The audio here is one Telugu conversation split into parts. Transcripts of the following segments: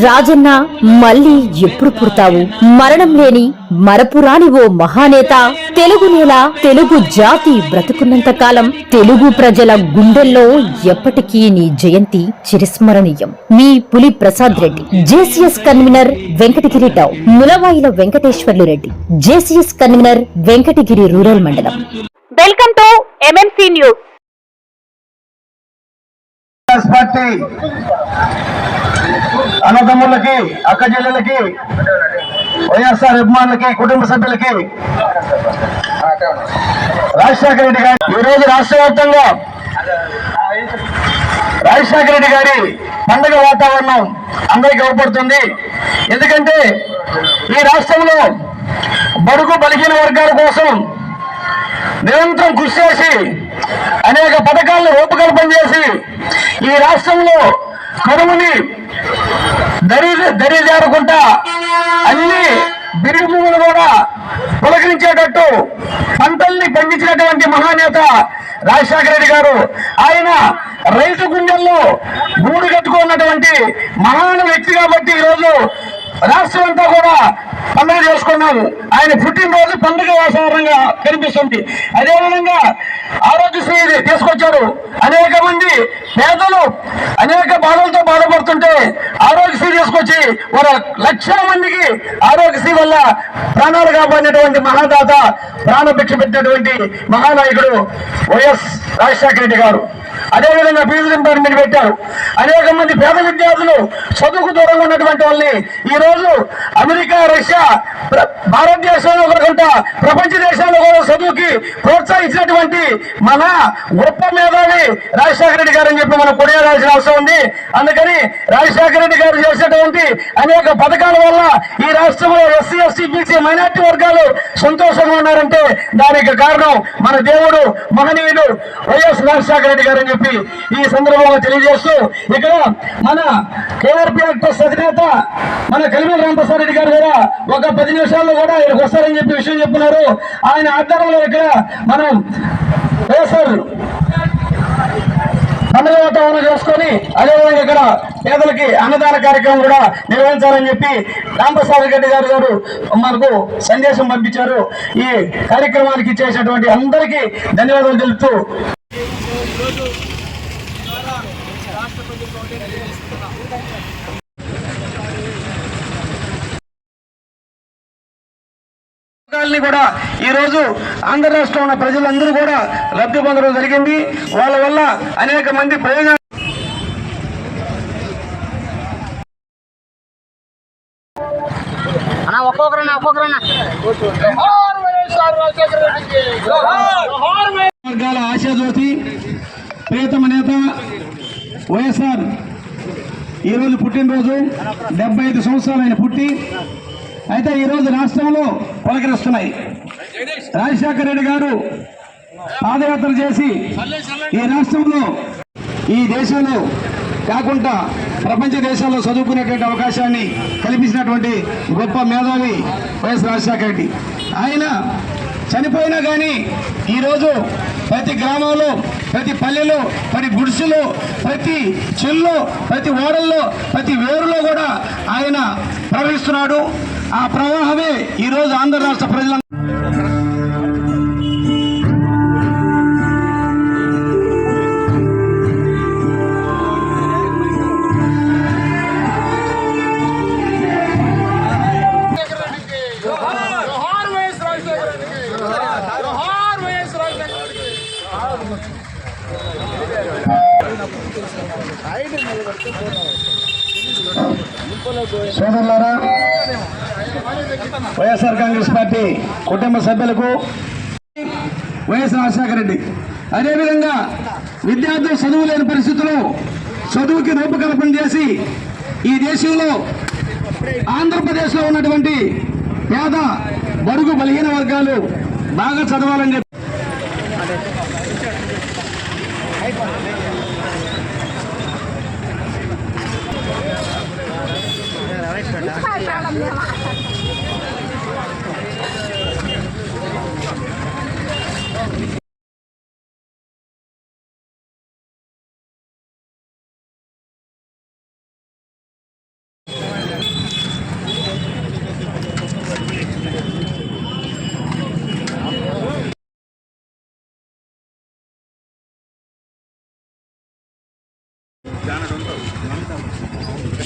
రాజన్న మళ్ళీ ఎప్పుడు పుడతావు? మరణం లేని మరపురాని ఓ మహానేత. తెలుగు నేల, తెలుగు జాతి బ్రతుకున్నంత కాలం తెలుగు ప్రజల గుండెల్లో ఎప్పటికీ నీ జయంతి చిరస్మరణీయం. మీ Puli Prasad Reddy, JCS convener, Venkatagiri town. Mulavayila Venkateswarlu Reddy, JCS convener, Venkatagiri rural మండలం. Welcome to MMC news. అన్నదమ్ములకి, అక్క చెల్లెలకి, వైఎస్ఆర్ అభిమానులకి, కుటుంబ సభ్యులకి రాజశేఖర రెడ్డి గారి ఈరోజు రాష్ట్ర వ్యాప్తంగా రాజశేఖర రెడ్డి గారి పండుగ వాతావరణం అందరికీ అవపడుతుంది. ఎందుకంటే ఈ రాష్ట్రంలో బడుగు బలహీన వర్గాల కోసం నిరంతరం కృషి చేసి అనేక పథకాలను రూపకల్పన చేసి ఈ రాష్ట్రంలో కరువుని దరిజారకుండా అన్ని బిరుగు భూములు కూడా పులకరించేటట్టు పంటల్ని పండించినటువంటి మహానేత రాజశేఖర రెడ్డి గారు. ఆయన రైతు గుండెల్లో గూడు కట్టుకున్నటువంటి మహాన వ్యక్తి కాబట్టి ఈరోజు రాష్ట్రం అంతా కూడా పండుగ చేసుకున్నాము. ఆయన పుట్టినరోజు పండుగ వాతావరణంగా కనిపిస్తుంది. అదేవిధంగా ఆరోగ్యశ్రీ తీసుకొచ్చారు. అనేక మంది పేదలు అనేక బాధలతో బాధపడుతుంటే ఆరోగ్యశ్రీ తీసుకొచ్చి ఒక లక్షల మందికి ఆరోగ్యశ్రీ వల్ల ప్రాణాలు కాపాడినటువంటి మహాదాత, ప్రాణభిక్ష పెట్టినటువంటి మహానాయకుడు వైఎస్ రాజశేఖర రెడ్డి గారు. అదేవిధంగా ఫీజు రింబర్స్మెంట్ పెట్టారు. అనేక మంది పేద విద్యార్థులు చదువుకు దూరంగా ఉన్నటువంటి వాళ్ళని ఈరోజు అమెరికా, రష్యా, భారతదేశంలో కాకుండా ప్రపంచ దేశాల్లో కూడా చదువుకి ప్రోత్సహించినటువంటి మన గొప్ప మేధావి రాజశేఖర రెడ్డి గారు అని చెప్పి మనం కొనియాడాల్సిన అవసరం ఉంది. అందుకని రాజశేఖర రెడ్డి గారు చేసినటువంటి అనేక పథకాల వల్ల ఈ రాష్ట్రంలో ఎస్సీ, ఎస్టీ, బీసీ, మైనార్టీ వర్గాలు సంతోషంగా ఉన్నారంటే దానికి కారణం మన దేవుడు, మహనీయుడు వైఎస్ రాజశేఖర రెడ్డి గారు అని చెప్పి ఈ సందర్భంగా తెలియజేస్తూ, ఇక్కడ మన కేఆర్పీ యాక్టర్స్ అధినేత మన కలిమేల రామప్రసాద్ రెడ్డి గారు కూడా ఒక 10 నిమిషాల్లో కూడా ఇక్కడికి వస్తారని చెప్పి విషయం చెప్తున్నారు. ఆయన ఆధ్వర్యంలో ఇక్కడ మనం వైఎస్ఆర్ పండుగ వాతావరణం చేసుకొని అదేవిధంగా ఇక్కడ పేదలకి అన్నదాన కార్యక్రమం కూడా నిర్వహించాలని చెప్పి రామప్రసాద్ రెడ్డి గారు మనకు సందేశం పంపించారు. ఈ కార్యక్రమానికి చేసినటువంటి అందరికీ ధన్యవాదాలు తెలుపుతూ కూడా ఈ రోజు ఆంధ్ర రాష్ట్రంలో ఉన్న ప్రజలందరూ కూడా లబ్ధి పొందడం జరిగింది. వాళ్ళ వల్ల అనేక మంది ప్రయోజనాలు వర్గాల ఆశాజ్యోతి ప్రియతమ నేత వైఎస్ఆర్ ఈరోజు పుట్టినరోజు. 75 సంవత్సరాలు ఆయన పుట్టి అయితే ఈరోజు రాష్ట్రంలో పలకరిస్తున్నాయి. రాజశేఖర రెడ్డి గారు పాదయాత్ర చేసి ఈ రాష్ట్రంలో, ఈ దేశంలో కాకుండా ప్రపంచ దేశాల్లో చదువుకునేటువంటి అవకాశాన్ని కల్పించినటువంటి గొప్ప మేధావి వైఎస్ రాజశేఖర రెడ్డి. ఆయన చనిపోయినా కానీ ఈరోజు ప్రతి గ్రామంలో, ప్రతి పల్లెలో, ప్రతి గుడిసెలో, ప్రతి చెల్లో, ప్రతి ఓడల్లో, ప్రతి వేరులో కూడా ఆయన ప్రవహిస్తున్నాడు. ఆ ప్రవాహమే ఈరోజు ఆంధ్ర రాష్ట్ర ప్రజల సోదరులారా, వైఎస్ఆర్ కాంగ్రెస్ పార్టీ కుటుంబ సభ్యులకు వైఎస్ రాజశేఖర రెడ్డి, అదేవిధంగా విద్యార్థులు చదువు లేని పరిస్థితుల్లో చదువుకి రూపకల్పన చేసి ఈ దేశంలో ఆంధ్రప్రదేశ్లో ఉన్నటువంటి పేద బడుగు బలహీన వర్గాలు బాగా చదవాలని చెప్పి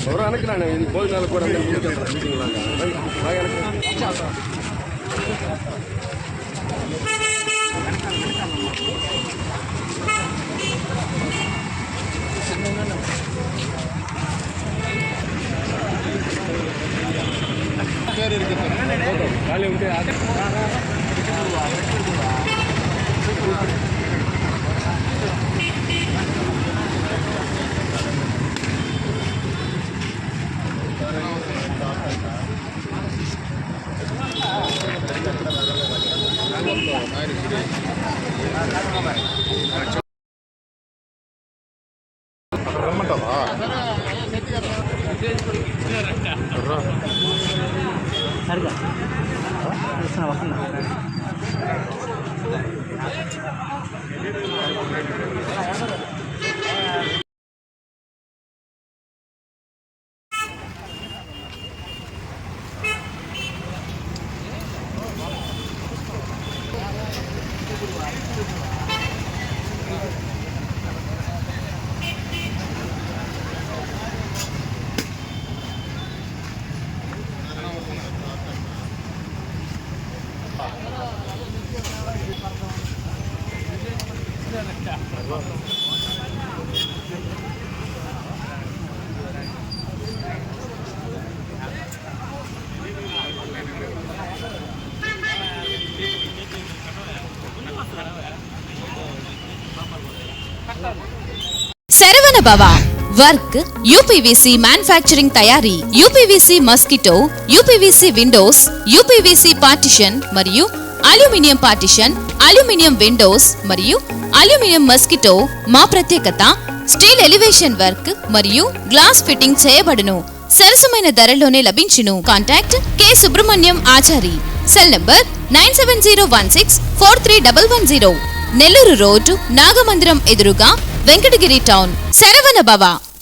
ఎవరానికి రాను ఇది భోజనాలు కూడా మీటింగ్ లాగా ఖాళీ ఉంటే రమ్మంటావా శరవణ భవ వర్క్ యూపీవీసీ మ్యానుఫ్యాక్చరింగ్ తయారీ UPVC mosquito UPVC Windows UPVC partition మరియు అల్యూమినియం పార్టిషన్ అల్యూమినియం విండోస్ మరియు అల్యూమినియం మస్కిటో మా ప్రత్యేకత స్టీల్ ఎలివేషన్ వర్క్ మరియు గ్లాస్ ఫిట్టింగ్ చేయబడును సరసమైన ధరలోనే లభించును contact K Subrahmanyam Achari cell number 9701643110 Nellore road Nagamandiram ఎదురుగా వెంకటగిరి టౌన్ శరవణ భవ